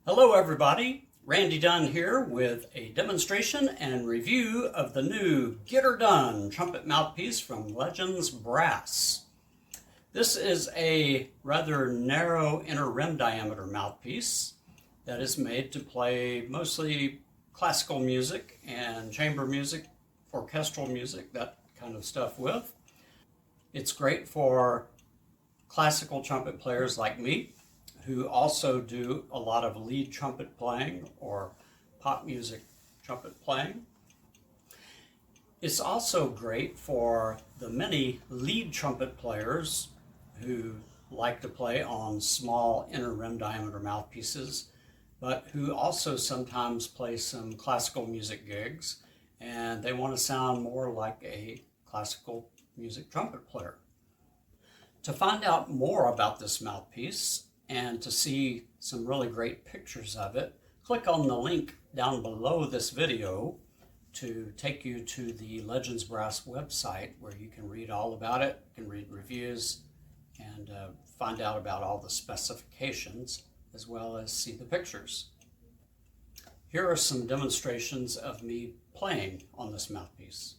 Hello everybody, Randy Dunn here with a demonstration and review of the new GIT R DUNN trumpet mouthpiece from Legends Brass. This is a rather narrow inner rim diameter mouthpiece that is made to play mostly classical music and chamber music, orchestral music, that kind of stuff with. It's great for classical trumpet players like me, who also do a lot of lead trumpet playing or pop music trumpet playing. It's also great for the many lead trumpet players who like to play on small inner rim diameter mouthpieces, but who also sometimes play some classical music gigs and they want to sound more like a classical music trumpet player. To find out more about this mouthpiece and to see some really great pictures of it, click on the link down below this video to take you to the Legends Brass website where you can read all about it, you can read reviews, and find out about all the specifications as well as see the pictures. Here are some demonstrations of me playing on this mouthpiece.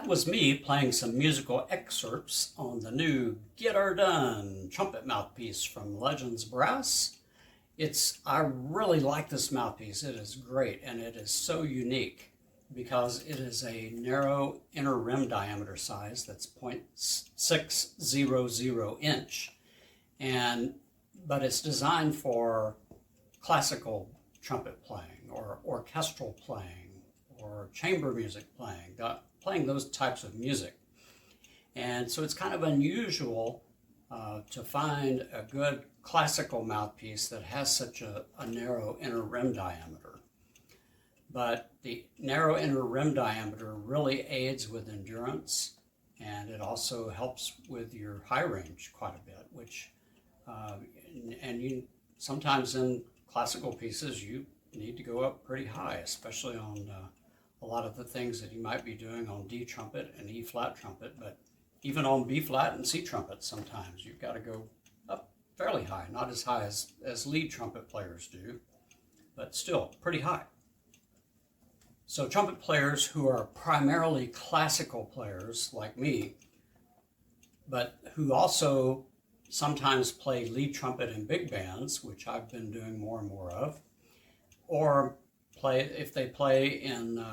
that was me playing some musical excerpts on the new Get R Dunn trumpet mouthpiece from Legends Brass. I really like this mouthpiece. It is great, and it is so unique because it is a narrow inner rim diameter size that's 0.600 inch, but it's designed for classical trumpet playing or orchestral playing or chamber music playing those types of music. And so it's kind of unusual to find a good classical mouthpiece that has such a narrow inner rim diameter. But the narrow inner rim diameter really aids with endurance, and it also helps with your high range quite a bit, which sometimes in classical pieces you need to go up pretty high, especially on a lot of the things that you might be doing on D trumpet and E flat trumpet, but even on B flat and C trumpet sometimes you've got to go up fairly high, not as high as lead trumpet players do, but still pretty high. So trumpet players who are primarily classical players like me, but who also sometimes play lead trumpet in big bands, which I've been doing more and more of, or if they play in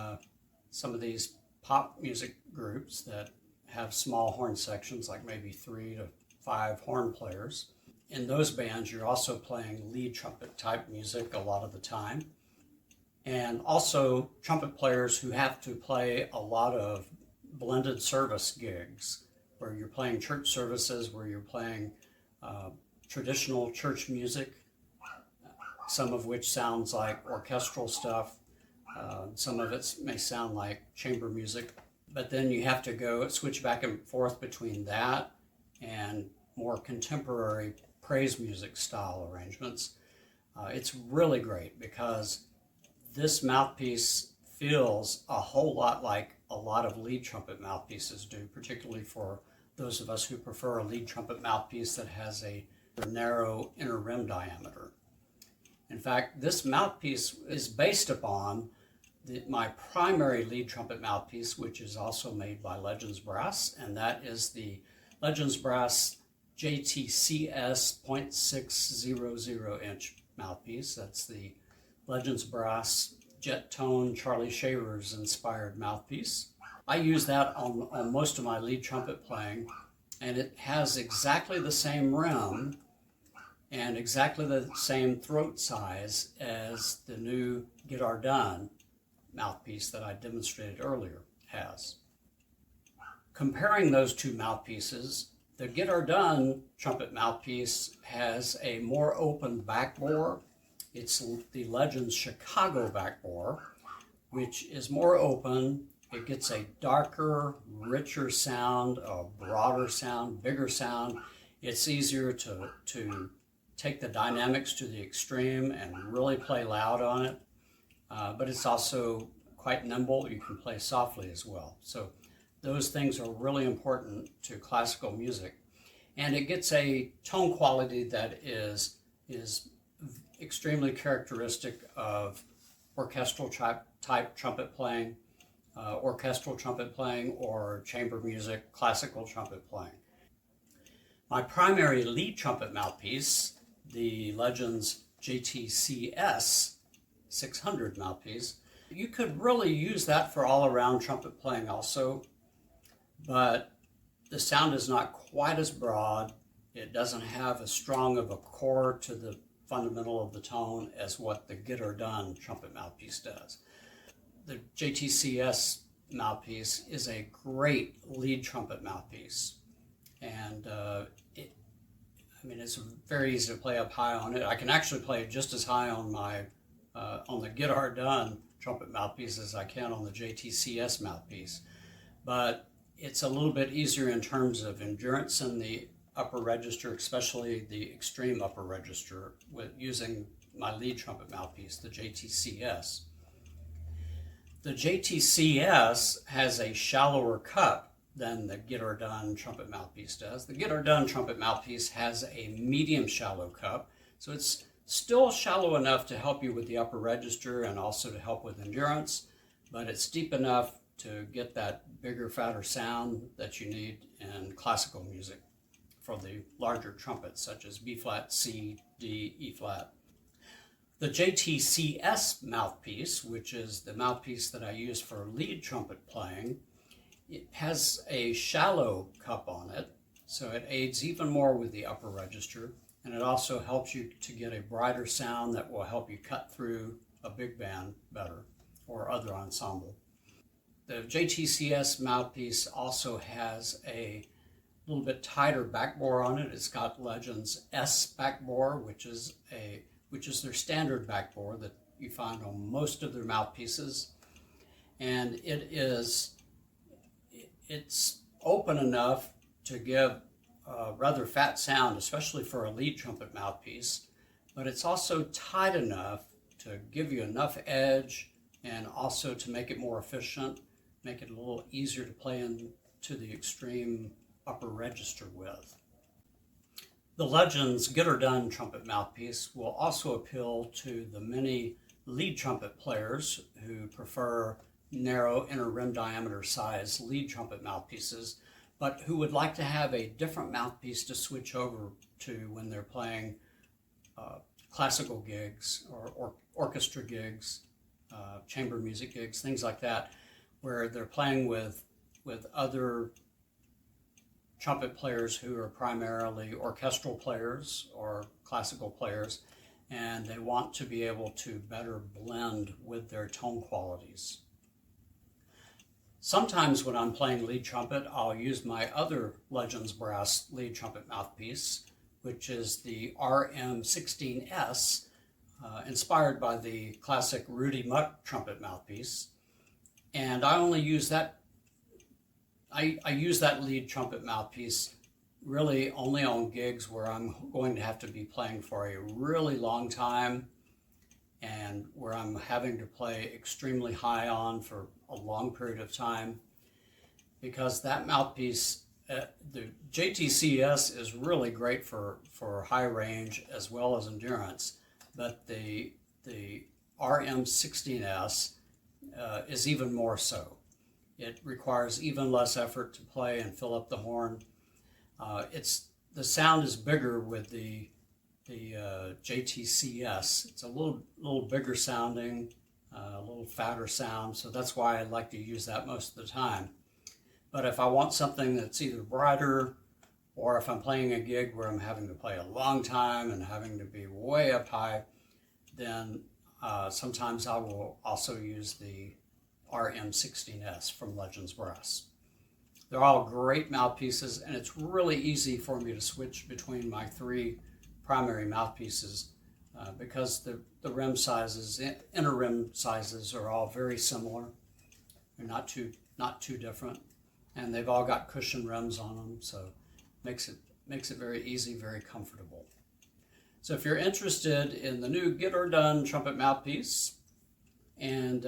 some of these pop music groups that have small horn sections, like maybe 3 to 5 horn players. In those bands, you're also playing lead trumpet type music a lot of the time. And also trumpet players who have to play a lot of blended service gigs, where you're playing church services, where you're playing traditional church music, some of which sounds like orchestral stuff. Some of it may sound like chamber music, but then you have to switch back and forth between that and more contemporary praise music style arrangements. It's really great because this mouthpiece feels a whole lot like a lot of lead trumpet mouthpieces do, particularly for those of us who prefer a lead trumpet mouthpiece that has a narrow inner rim diameter. In fact, this mouthpiece is based upon my primary lead trumpet mouthpiece, which is also made by Legends Brass, and that is the Legends Brass JTCS 0.600 inch mouthpiece. That's the Legends Brass Jet Tone Charlie Shavers inspired mouthpiece. I use that on most of my lead trumpet playing, and it has exactly the same rim and exactly the same throat size as the new Get R Dunn mouthpiece that I demonstrated earlier has. Comparing those two mouthpieces, the Get R Dunn trumpet mouthpiece has a more open backbore. It's the Legends Chicago backbore, which is more open. It gets a darker, richer sound, a broader sound, bigger sound. It's easier to take the dynamics to the extreme and really play loud on it. But it's also quite nimble. You can play softly as well. So those things are really important to classical music. And it gets a tone quality that is extremely characteristic of orchestral type trumpet playing, orchestral trumpet playing, or chamber music, classical trumpet playing. My primary lead trumpet mouthpiece, the Legends JTCS 600 mouthpiece, you could really use that for all-around trumpet playing also, but the sound is not quite as broad. It doesn't have as strong of a core to the fundamental of the tone as what the Get R Dunn trumpet mouthpiece does. The JTCS mouthpiece is a great lead trumpet mouthpiece, and it's very easy to play up high on it. I can actually play just as high on the Get R Dunn trumpet mouthpiece as I can on the JTCS mouthpiece, but it's a little bit easier in terms of endurance in the upper register, especially the extreme upper register, with using my lead trumpet mouthpiece, the JTCS. The JTCS has a shallower cup than the Get R Dunn trumpet mouthpiece does. The Get R Dunn trumpet mouthpiece has a medium shallow cup, so it's still shallow enough to help you with the upper register and also to help with endurance, but it's deep enough to get that bigger, fatter sound that you need in classical music for the larger trumpets, such as B flat, C, D, E flat. The JTCS mouthpiece, which is the mouthpiece that I use for lead trumpet playing, it has a shallow cup on it, so it aids even more with the upper register, and it also helps you to get a brighter sound that will help you cut through a big band better or other ensemble. The JTCS mouthpiece also has a little bit tighter backbore on it. It's got Legends S backbore, which is their standard backbore that you find on most of their mouthpieces, and it's open enough to give a rather fat sound, especially for a lead trumpet mouthpiece, but it's also tight enough to give you enough edge and also to make it more efficient, make it a little easier to play into the extreme upper register with. The Legends GIT R DUNN trumpet mouthpiece will also appeal to the many lead trumpet players who prefer narrow inner rim diameter size lead trumpet mouthpieces, but who would like to have a different mouthpiece to switch over to when they're playing classical gigs or orchestra gigs, chamber music gigs, things like that, where they're playing with other trumpet players who are primarily orchestral players or classical players, and they want to be able to better blend with their tone qualities. Sometimes when I'm playing lead trumpet, I'll use my other Legends Brass lead trumpet mouthpiece, which is the RM16S, inspired by the classic Rudy Muck trumpet mouthpiece. And I only use that, I use that lead trumpet mouthpiece really only on gigs where I'm going to have to be playing for a really long time and where I'm having to play extremely high on for a long period of time, because that mouthpiece, the JTCS is really great for high range as well as endurance, but the RM16S is even more so. It requires even less effort to play and fill up the horn. The sound is bigger with the JTCS. It's a little bigger sounding, a little fatter sound, so that's why I like to use that most of the time. But if I want something that's either brighter, or if I'm playing a gig where I'm having to play a long time and having to be way up high, then sometimes I will also use the RM16S from Legends Brass. They're all great mouthpieces, and it's really easy for me to switch between my three primary mouthpieces because the rim sizes, inner rim sizes, are all very similar. They're not too different, and they've all got cushion rims on them, so makes it very easy, very comfortable. So if you're interested in the new GIT R DUNN trumpet mouthpiece, and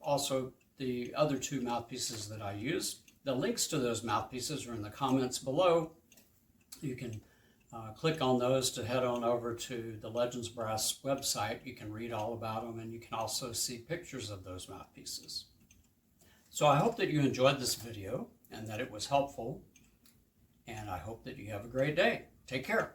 also the other two mouthpieces that I use, the links to those mouthpieces are in the comments below. You can click on those to head on over to the Legends Brass website. You can read all about them, and you can also see pictures of those mouthpieces. So I hope that you enjoyed this video and that it was helpful, and I hope that you have a great day. Take care.